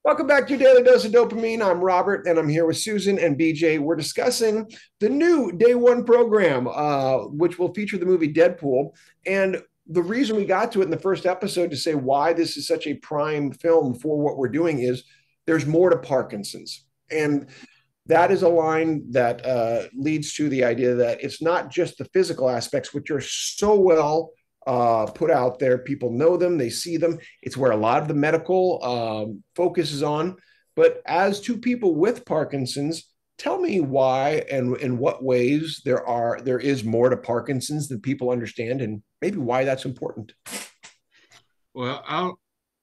Welcome back to your Daily Dose of Dopamine. I'm Robert, and I'm here with Susan and BJ. We're discussing the new Day One program, which will feature the movie Deadpool. And the reason we got to it in the first episode to say why this is such a prime film for what we're doing is there's more to Parkinson's. And that is a line that leads to the idea that it's not just the physical aspects, which are so well put out there. People know them, they see them. It's where a lot of the medical focus is on. But as two people with Parkinson's, tell me why and in what ways there is more to Parkinson's than people understand, and maybe why that's important. Well,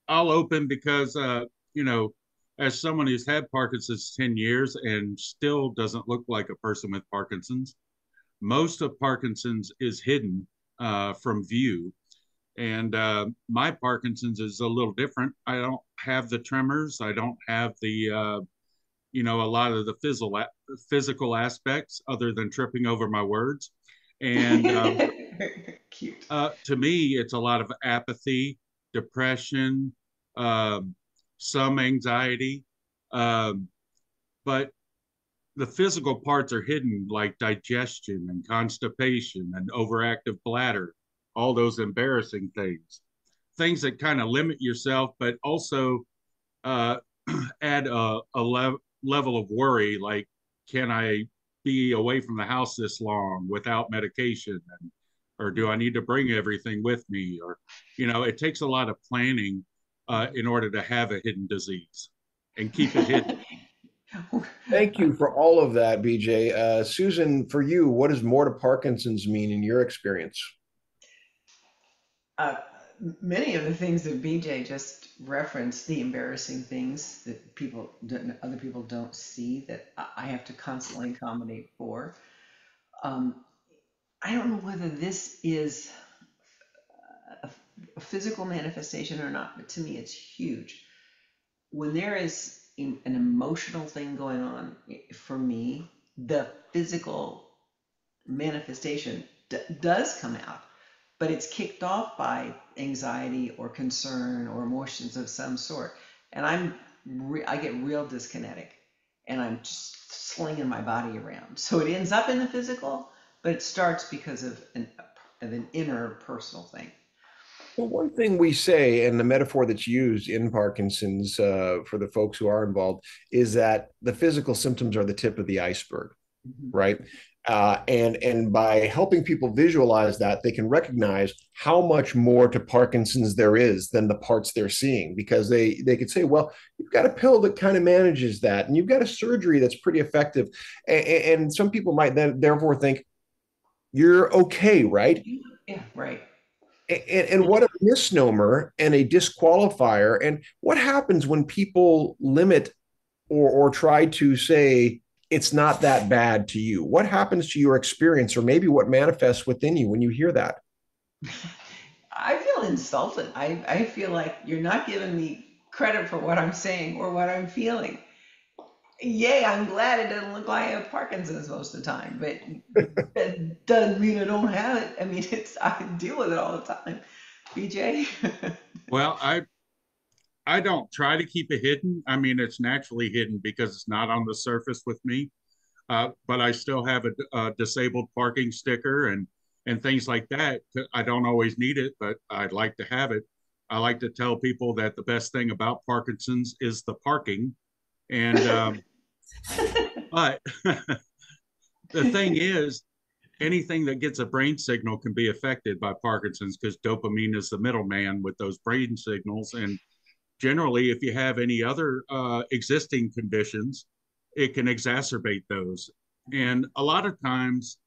I'll open because as someone who's had Parkinson's 10 years and still doesn't look like a person with Parkinson's, most of Parkinson's is hidden from view. And my Parkinson's is a little different. I don't have the tremors. I don't have a lot of the physical aspects other than tripping over my words. And Cute. to me, it's a lot of apathy, depression, um, some anxiety. Um, but the physical parts are hidden, like digestion and constipation and overactive bladder, all those embarrassing things that kind of limit yourself, but also uh, add a level of worry, like, can I be away from the house this long without medication? Or do I need to bring everything with me? Or, it takes a lot of planning in order to have a hidden disease and keep it hidden. Thank you for all of that, BJ. Susan, for you, what does more to Parkinson's mean in your experience? uh, Many of the things that BJ just referenced, the embarrassing things that other people don't see that I have to constantly accommodate for. Um, I don't know whether this is a, a physical manifestation or not, but to me, it's huge. When there is an emotional thing going on for me, the physical manifestation does come out, but it's kicked off by anxiety or concern or emotions of some sort. And I get real dyskinetic and I'm just slinging my body around. So it ends up in the physical, but it starts because of an inner personal thing. Well, one thing we say, and the metaphor that's used in Parkinson's for the folks who are involved, is that the physical symptoms are the tip of the iceberg, Mhm. right? And by helping people visualize that, they can recognize how much more to Parkinson's there is than the parts they're seeing, because they could say, well, you've got a pill that kind of manages that, and you've got a surgery that's pretty effective, and some people might then therefore think you're okay, right? Yeah, right. And what a misnomer and a disqualifier. And what happens when people limit or try to say it's not that bad to you? What happens to your experience, or maybe what manifests within you when you hear that? I feel insulted. I feel like you're not giving me credit for what I'm saying or what I'm feeling. Yay, I'm glad it doesn't look like I have Parkinson's most of the time, but that doesn't mean I don't have it. I mean, I deal with it all the time. BJ? Well, I don't try to keep it hidden. I mean, it's naturally hidden because it's not on the surface with me. But I still have a disabled parking sticker and things like that. I don't always need it, but I'd like to have it. I like to tell people that the best thing about Parkinson's is the parking. And but the thing is, anything that gets a brain signal can be affected by Parkinson's because dopamine is the middleman with those brain signals. And generally, if you have any other existing conditions, it can exacerbate those. And a lot of times,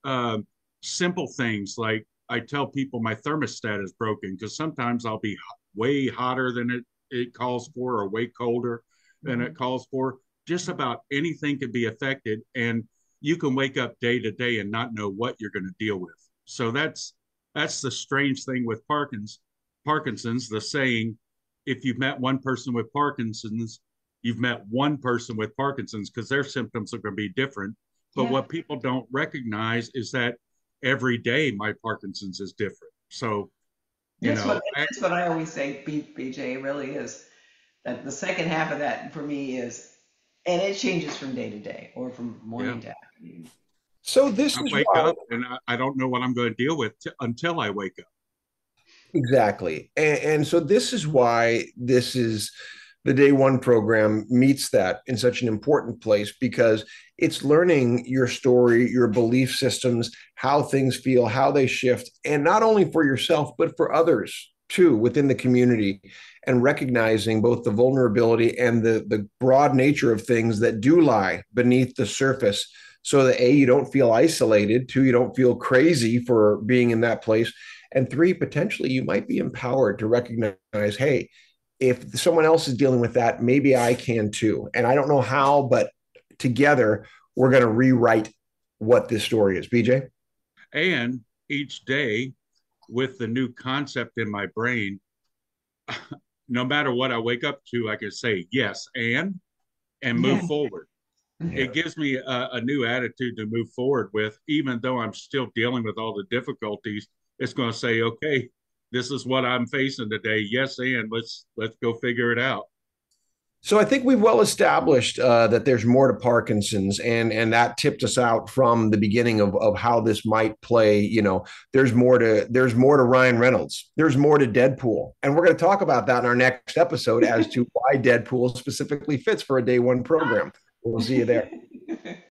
simple things like I tell people my thermostat is broken because sometimes I'll be way hotter than it calls for or way colder than it Mhm. calls for. Just about anything can be affected. And you can wake up day to day and not know what you're going to deal with. So that's the strange thing with Parkinson's, the saying, if you've met one person with Parkinson's, you've met one person with Parkinson's because their symptoms are going to be different. But Yeah, what people don't recognize is that every day my Parkinson's is different. So, you that's what know, that's what I always say. BJ, it really is. That the second half of that for me is, and it changes from day to day or from Yeah. morning to afternoon. So this I is wake why up and I don't know what I'm going to deal with until I wake up. exactly. And so this is why this is the day one program meets that in such an important place because it's learning your story, your belief systems, how things feel, how they shift, and not only for yourself, but for others too within the community, and recognizing both the vulnerability and the broad nature of things that do lie beneath the surface. So that A, you don't feel isolated, two, you don't feel crazy for being in that place, and three, potentially you might be empowered to recognize, hey, if someone else is dealing with that, maybe I can too. And I don't know how, but together we're going to rewrite what this story is. BJ? And each day, with the new concept in my brain, no matter what I wake up to, I can say yes and move Yeah. forward. Yeah. It gives me a new attitude to move forward with, even though I'm still dealing with all the difficulties. It's going to say, okay, this is what I'm facing today. Yes, and let's go figure it out. So I think we've well established that there's more to Parkinson's, and that tipped us out from the beginning of how this might play. You know, there's more to Ryan Reynolds, there's more to Deadpool, and we're going to talk about that in our next episode as to why Deadpool specifically fits for a day one program. We'll see you there.